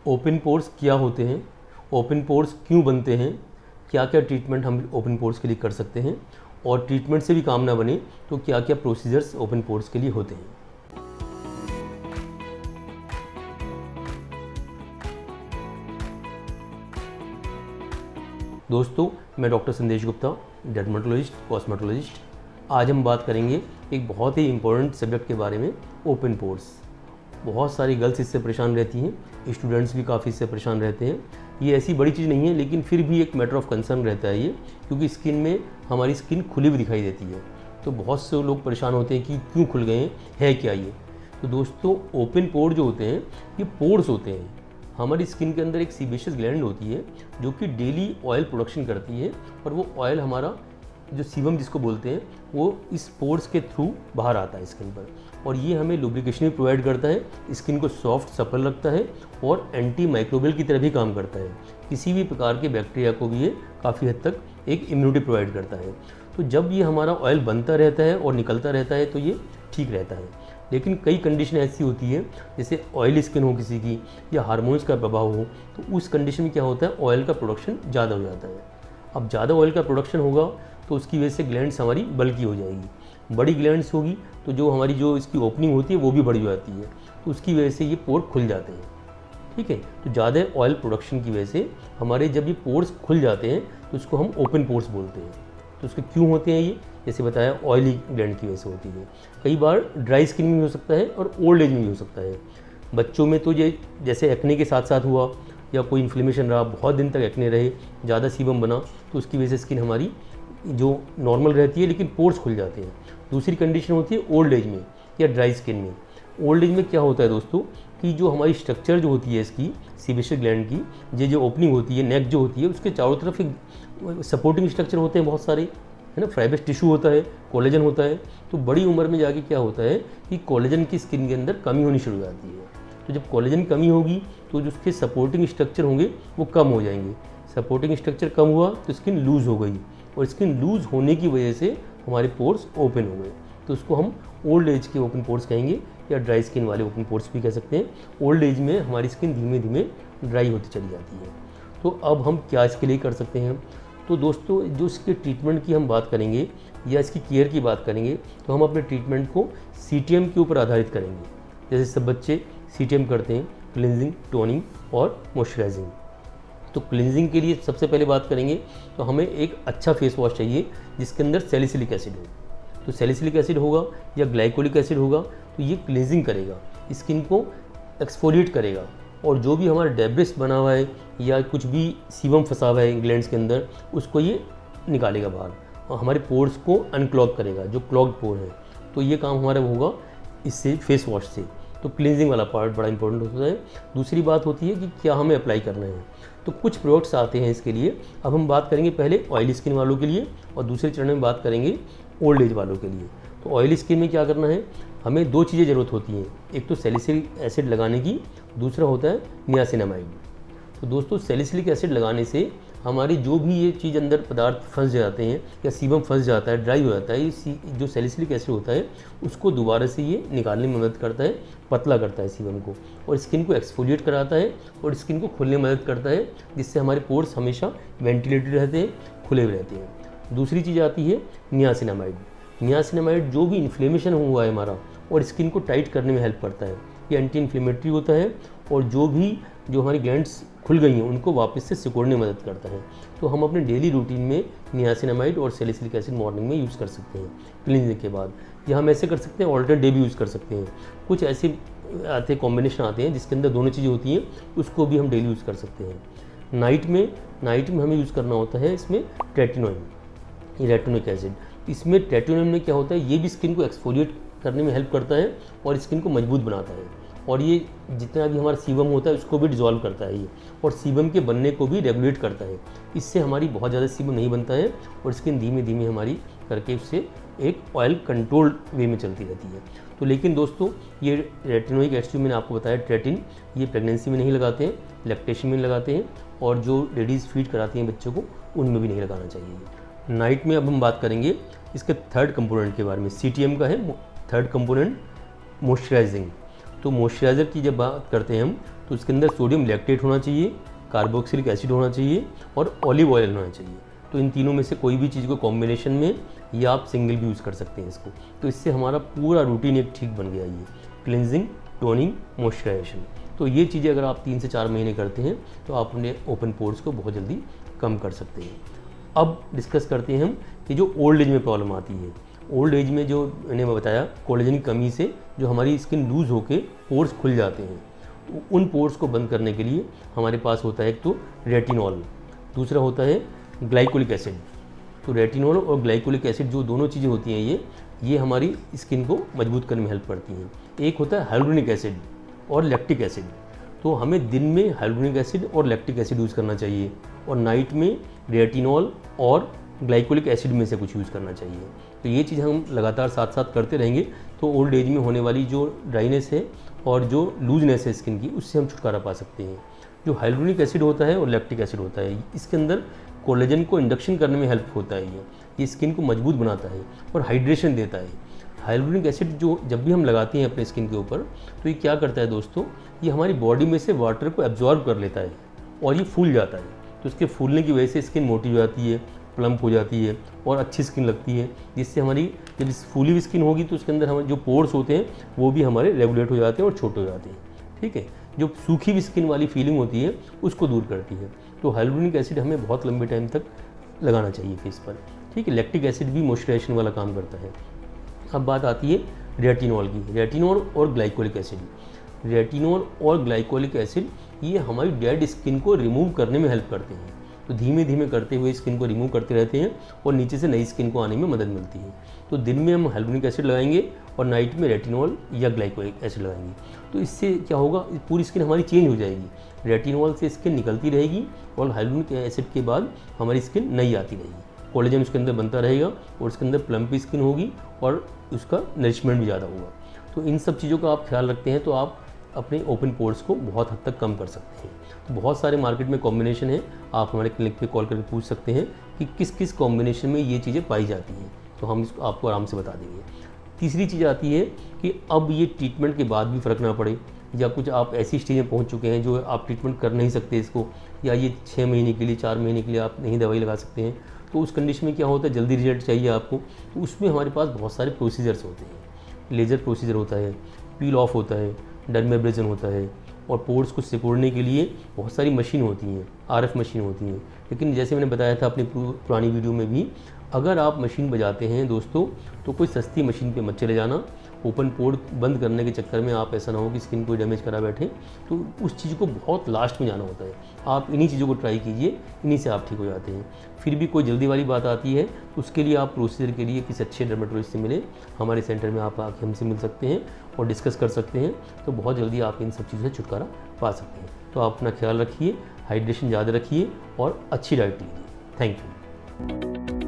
Open pores क्या होते हैं, ओपन पोर्स क्यों बनते हैं, क्या क्या ट्रीटमेंट हम ओपन पोर्स के लिए कर सकते हैं, और ट्रीटमेंट से भी काम ना बने तो क्या क्या प्रोसीजर्स ओपन पोर्स के लिए होते हैं। दोस्तों, मैं डॉक्टर संदेश गुप्ता, डर्मेटोलॉजिस्ट, कॉस्मेटोलॉजिस्ट। आज हम बात करेंगे एक बहुत ही इम्पोर्टेंट सब्जेक्ट के बारे में, ओपन पोर्स। बहुत सारी गर्ल्स इससे परेशान रहती हैं, स्टूडेंट्स भी काफ़ी इससे परेशान रहते हैं। ये ऐसी बड़ी चीज़ नहीं है, लेकिन फिर भी एक मैटर ऑफ कंसर्न रहता है ये, क्योंकि स्किन में हमारी स्किन खुली हुई दिखाई देती है। तो बहुत से लोग परेशान होते हैं कि क्यों खुल गए हैं, है क्या ये। तो दोस्तों, ओपन पोर जो होते हैं ये पोर्स होते हैं। हमारी स्किन के अंदर एक सीबेशियस ग्लैंड होती है जो कि डेली ऑयल प्रोडक्शन करती है, और वो ऑयल हमारा जो सीबम जिसको बोलते हैं वो इस पोर्स के थ्रू बाहर आता है स्किन पर, और ये हमें लुब्रिकेशन भी प्रोवाइड करता है, स्किन को सॉफ्ट सपल रखता है और एंटी माइक्रोबियल की तरह भी काम करता है। किसी भी प्रकार के बैक्टीरिया को भी ये काफ़ी हद तक एक इम्यूनिटी प्रोवाइड करता है। तो जब ये हमारा ऑयल बनता रहता है और निकलता रहता है तो ये ठीक रहता है। लेकिन कई कंडीशन ऐसी होती है, जैसे ऑयली स्किन हो किसी की, या हार्मोन्स का प्रभाव हो, तो उस कंडीशन में क्या होता है, ऑयल का प्रोडक्शन ज़्यादा हो जाता है। अब ज़्यादा ऑयल का प्रोडक्शन होगा तो उसकी वजह से ग्लैंड्स हमारी बल्की हो जाएगी। बड़ी ग्लैंड्स होगी तो जो हमारी जो इसकी ओपनिंग होती है वो भी बड़ी हो जाती है, तो उसकी वजह से ये पोर खुल जाते हैं। ठीक है, तो ज़्यादा ऑयल प्रोडक्शन की वजह से हमारे जब ये पोर्स खुल जाते हैं तो उसको हम ओपन पोर्स बोलते हैं। तो उसके क्यों होते हैं ये, जैसे बताया, ऑयली ग्लैंड की वजह से होती है। कई बार ड्राई स्किन में भी हो सकता है और ओल्ड एज में भी हो सकता है। बच्चों में तो ये जैसे एक्ने के साथ साथ हुआ, या कोई इन्फ्लेमेशन रहा, बहुत दिन तक एक्ने रहे, ज़्यादा सीबम बना, तो उसकी वजह से स्किन हमारी जो नॉर्मल रहती है लेकिन पोर्स खुल जाते हैं। दूसरी कंडीशन होती है ओल्ड एज में या ड्राई स्किन में। ओल्ड एज में क्या होता है दोस्तों, कि जो हमारी स्ट्रक्चर जो होती है इसकी सीबेशियस ग्लैंड की, ये जो ओपनिंग होती है, नेक जो होती है, उसके चारों तरफ एक सपोर्टिंग स्ट्रक्चर होते हैं बहुत सारे, है ना, फाइब्रस टिश्यू होता है, कोलेजन होता है। तो बड़ी उम्र में जाके क्या होता है कि कोलेजन की स्किन के अंदर कमी होनी शुरू हो जाती है। तो जब कोलेजन कमी होगी तो जो उसके सपोर्टिंग स्ट्रक्चर होंगे वो कम हो जाएंगे। सपोर्टिंग स्ट्रक्चर कम हुआ तो स्किन लूज़ हो गई, और स्किन लूज़ होने की वजह से हमारे पोर्स ओपन हो गए। तो उसको हम ओल्ड एज के ओपन पोर्स कहेंगे, या ड्राई स्किन वाले ओपन पोर्स भी कह सकते हैं। ओल्ड एज में हमारी स्किन धीमे धीमे ड्राई होती चली जाती है। तो अब हम क्या इसके लिए कर सकते हैं। तो दोस्तों, जो इसके ट्रीटमेंट की हम बात करेंगे या इसकी केयर की बात करेंगे, तो हम अपने ट्रीटमेंट को CTM के ऊपर आधारित करेंगे। जैसे सब बच्चे CTM करते हैं, क्लिनजिंग, टोनिंग और मॉइस्चराइजिंग। तो क्लिनजिंग के लिए सबसे पहले बात करेंगे तो हमें एक अच्छा फेस वॉश चाहिए जिसके अंदर सैलिसिलिक एसिड हो। तो सैलिसिलिक एसिड होगा या ग्लाइकोलिक एसिड होगा, तो ये क्लिनजिंग करेगा, स्किन को एक्सफोलिएट करेगा, और जो भी हमारा डेब्रिस बना हुआ है या कुछ भी सीबम फंसा हुआ है ग्लैंड्स के अंदर, उसको ये निकालेगा बाहर, और हमारे पोर्स को अनक्लॉग करेगा, जो क्लॉग्ड पोर है। तो ये काम हमारा होगा इससे, फेस वॉश से। तो क्लिनजिंग वाला पार्ट बड़ा इंपॉर्टेंट होता है। दूसरी बात होती है कि क्या हमें अप्लाई करना है। तो कुछ प्रोडक्ट्स आते हैं इसके लिए। अब हम बात करेंगे पहले ऑयली स्किन वालों के लिए, और दूसरे चरण में बात करेंगे ओल्ड एज वालों के लिए। तो ऑयली स्किन में क्या करना है, हमें दो चीज़ें ज़रूरत होती हैं, एक तो सैलिसिलिक एसिड लगाने की, दूसरा होता है नियासिनामाइड। तो दोस्तों, सैलिसिलिक एसिड लगाने से हमारी जो भी ये चीज़ अंदर पदार्थ फंस जाते हैं या सीबम फंस जाता है, ड्राई हो जाता है, ये जो सैलिसिलिक एसिड होता है उसको दोबारा से ये निकालने में मदद करता है, पतला करता है सीबम को, और स्किन को एक्सफोलिएट कराता है और स्किन को खुलने में मदद करता है, जिससे हमारे पोर्स हमेशा वेंटिलेटेड रहते हैं, खुले हुए रहते हैं। दूसरी चीज़ आती है नियासिनामाइड। नियासिनामाइड जो भी इन्फ्लेमेशन हुआ है हमारा और स्किन को टाइट करने में हेल्प करता है। ये एंटी इन्फ्लेमेटरी होता है, और जो हमारी ग्लैंड्स खुल गई हैं उनको वापस से सिकुड़ने में मदद करता है। तो हम अपने डेली रूटीन में नियासिनामाइड और सैलिसिलिक एसिड मॉर्निंग में यूज़ कर सकते हैं क्लींजिंग के बाद, या हम ऐसे कर सकते हैं ऑल्टरनेट डे भी यूज़ कर सकते हैं। कुछ ऐसे आते कॉम्बिनेशन आते हैं जिसके अंदर दोनों चीज़ें होती हैं, उसको भी हम डेली यूज़ कर सकते हैं। नाइट में हमें यूज़ करना होता है इसमें रेटिनोइक एसिड। इसमें रेटिनोइक में क्या होता है, ये भी स्किन को एक्सफोलिएट करने में हेल्प करता है और स्किन को मजबूत बनाता है, और ये जितना भी हमारा सीबम होता है उसको भी डिजॉल्व करता है ये, और सीबम के बनने को भी रेगुलेट करता है। इससे हमारी बहुत ज़्यादा सीबम नहीं बनता है और स्किन धीमे धीमे हमारी करके उससे एक ऑयल कंट्रोल्ड वे में चलती रहती है। तो लेकिन दोस्तों, ये रेटिनोइक एसिड मैंने आपको बताया ट्रेटिन, ये प्रेगनेंसी में नहीं लगाते हैं, लैक्टेशन में लगाते हैं, और जो लेडीज़ फीड कराती हैं बच्चों को उनमें भी नहीं लगाना चाहिए। नाइट में अब हम बात करेंगे इसके थर्ड कंपोनेंट के बारे में। CTM का है थर्ड कंपोनेंट मॉइस्चराइजिंग। तो मॉइस्चराइज़र की जब बात करते हैं हम, तो उसके अंदर सोडियम लैक्टेट होना चाहिए, कार्बोक्सिलिक एसिड होना चाहिए और ऑलिव ऑयल होना चाहिए। तो इन तीनों में से कोई भी चीज़ को कॉम्बिनेशन में या आप सिंगल भी यूज़ कर सकते हैं इसको। तो इससे हमारा पूरा रूटीन एक ठीक बन गया, ये क्लिनजिंग, टोनिंग, मॉइस्चराइजेशन। तो ये चीज़ें अगर आप 3 से 4 महीने करते हैं तो आप अपने ओपन पोर्स को बहुत जल्दी कम कर सकते हैं। अब डिस्कस करते हैं हम कि जो ओल्ड एज में प्रॉब्लम आती है। ओल्ड एज में जो मैंने बताया कोलेजन की कमी से जो हमारी स्किन लूज़ होके पोर्स खुल जाते हैं, तो उन पोर्स को बंद करने के लिए हमारे पास होता है एक तो रेटिनॉल, दूसरा होता है ग्लाइकोलिक एसिड। तो रेटिनॉल और ग्लाइकोलिक एसिड जो दोनों चीज़ें होती हैं ये हमारी स्किन को मजबूत करने में हेल्प करती हैं। एक होता है हाइलुरोनिक एसिड और लैक्टिक एसिड। तो हमें दिन में हाइलुरोनिक एसिड और लैक्टिक एसिड यूज़ करना चाहिए और नाइट में रेटिनॉल और ग्लाइकोलिक एसिड में से कुछ यूज़ करना चाहिए। तो ये चीज़ हम लगातार साथ साथ करते रहेंगे तो ओल्ड एज में होने वाली जो ड्राइनेस है और जो लूजनेस है स्किन की, उससे हम छुटकारा पा सकते हैं। जो हाइलुरोनिक एसिड होता है और लैक्टिक एसिड होता है, इसके अंदर कोलेजन को इंडक्शन करने में हेल्प होता है। ये स्किन को मजबूत बनाता है और हाइड्रेशन देता है। हाइलुरोनिक एसिड जो जब भी हम लगाते हैं अपने स्किन के ऊपर, तो ये क्या करता है दोस्तों, ये हमारी बॉडी में से वाटर को एब्जॉर्ब कर लेता है और ये फूल जाता है। तो इसके फूलने की वजह से स्किन मोटी हो जाती है, प्लम्प हो जाती है और अच्छी स्किन लगती है, जिससे हमारी जब फूली हुई स्किन होगी तो उसके अंदर हमारे जो पोर्स होते हैं वो भी हमारे रेगुलेट हो जाते हैं और छोटे हो जाते हैं। ठीक है, जो सूखी हुई स्किन वाली फीलिंग होती है उसको दूर करती है। तो हाइलुरोनिक एसिड हमें बहुत लंबे टाइम तक लगाना चाहिए फेस पर। ठीक है, लैक्टिक एसिड भी मॉइस्चराइजेशन वाला काम करता है। अब बात आती है रेटिनॉल की। रेटिनॉल और ग्लाइकोलिक एसिड, रेटिनॉल और ग्लाइकोलिक एसिड ये हमारी डेड स्किन को रिमूव करने में हेल्प करते हैं। तो धीमे धीमे करते हुए स्किन को रिमूव करते रहते हैं और नीचे से नई स्किन को आने में मदद मिलती है। तो दिन में हम हाइलुरोनिक एसिड लगाएंगे और नाइट में रेटिनॉल या ग्लाइकोलिक एसिड लगाएंगे। तो इससे क्या होगा, पूरी स्किन हमारी चेंज हो जाएगी। रेटिनॉल से स्किन निकलती रहेगी और हाइलुरोनिक एसिड के बाद हमारी स्किन नई आती रहेगी। कोलेजन उसके अंदर बनता रहेगा और उसके अंदर प्लम्पी स्किन होगी और उसका नरिशमेंट भी ज़्यादा होगा। तो इन सब चीज़ों का आप ख्याल रखते हैं तो आप अपने ओपन पोर्स को बहुत हद तक कम कर सकते हैं। तो बहुत सारे मार्केट में कॉम्बिनेशन है, आप हमारे क्लिनिक पे कॉल करके पूछ सकते हैं कि किस किस कॉम्बिनेशन में ये चीज़ें पाई जाती हैं, तो हम इसको आपको आराम से बता देंगे। तीसरी चीज़ आती है कि अब ये ट्रीटमेंट के बाद भी फ़र्क ना पड़े, या कुछ आप ऐसी स्टेज में पहुँच चुके हैं जो आप ट्रीटमेंट कर नहीं सकते इसको, या ये 6 महीने के लिए 4 महीने के लिए आप नहीं दवाई लगा सकते हैं। तो उस कंडीशन में क्या होता है, जल्दी रिजल्ट चाहिए आपको, तो उसमें हमारे पास बहुत सारे प्रोसीजर्स होते हैं। लेज़र प्रोसीजर होता है, पील ऑफ होता है, डर्मेब्रेजन होता है और पोर्स को सिकुड़ने के लिए बहुत सारी मशीन होती हैं, RF मशीन होती हैं। लेकिन जैसे मैंने बताया था अपनी पुरानी वीडियो में भी, अगर आप मशीन बजाते हैं दोस्तों तो कोई सस्ती मशीन पे मत चले जाना। ओपन पोर बंद करने के चक्कर में आप ऐसा ना हो कि स्किन को डैमेज करा बैठे, तो उस चीज़ को बहुत लास्ट में जाना होता है। आप इन्हीं चीज़ों को ट्राई कीजिए, इन्हीं से आप ठीक हो जाते हैं। फिर भी कोई जल्दी वाली बात आती है तो उसके लिए आप प्रोसीजर के लिए किसी अच्छे डर्मेटोलॉजिस्ट से मिले, हमारे सेंटर में आप आके हमसे मिल सकते हैं और डिस्कस कर सकते हैं। तो बहुत जल्दी आप इन सब चीज़ों से छुटकारा पा सकते हैं। तो आप अपना ख्याल रखिए, हाइड्रेशन ज़्यादा रखिए और अच्छी डाइट लीजिए। Thank you.